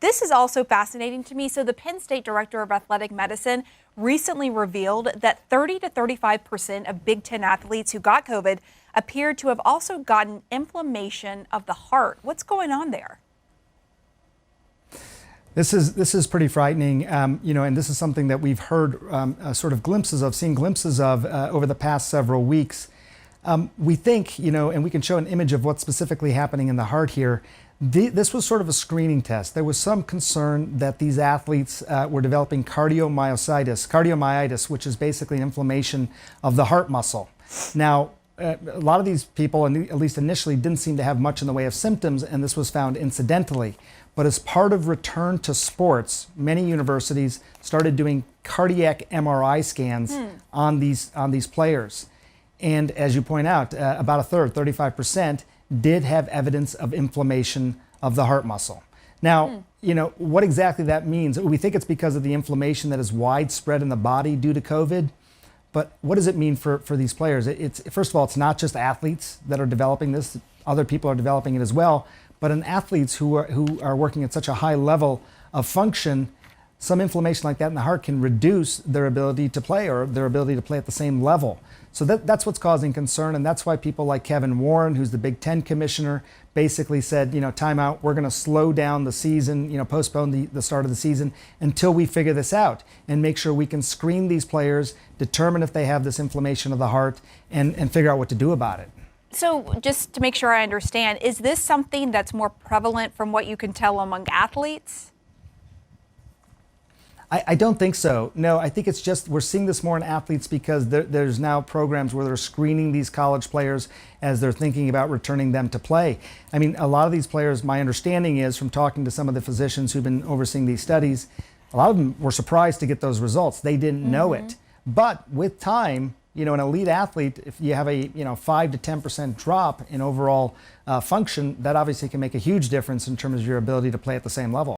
This is also fascinating to me. So the Penn State director of athletic medicine recently revealed that 30 to 35% of Big Ten athletes who got COVID appeared to have also gotten inflammation of the heart. What's going on there? This is pretty frightening, and this is something that we've heard sort of seen glimpses of over the past several weeks. We think, and we can show an image of what's specifically happening in the heart here. This was sort of a screening test. There was some concern that these athletes were developing cardiomyositis, which is basically an inflammation of the heart muscle. Now, a lot of these people, at least initially, didn't seem to have much in the way of symptoms, and this was found incidentally. But as part of return to sports, many universities started doing cardiac MRI scans on these players. And as you point out, about a third, 35%, did have evidence of inflammation of the heart muscle. Now, what exactly that means, we think it's because of the inflammation that is widespread in the body due to COVID. But what does it mean for these players? First of all, it's not just athletes that are developing this. Other people are developing it as well. But in athletes who are working at such a high level of function, some inflammation like that in the heart can reduce their ability to play or their ability to play at the same level. So that's what's causing concern, and that's why people like Kevin Warren, who's the Big Ten commissioner, basically said, time out, we're going to slow down the season, postpone the start of the season until we figure this out and make sure we can screen these players, determine if they have this inflammation of the heart, and figure out what to do about it. So just to make sure I understand, is this something that's more prevalent from what you can tell among athletes? I don't think so. No, I think it's just we're seeing this more in athletes because there's now programs where they're screening these college players as they're thinking about returning them to play. I mean, a lot of these players, my understanding is from talking to some of the physicians who've been overseeing these studies, a lot of them were surprised to get those results. They didn't know it. But with time, an elite athlete, if you have a 5 to 10% drop in overall function, that obviously can make a huge difference in terms of your ability to play at the same level.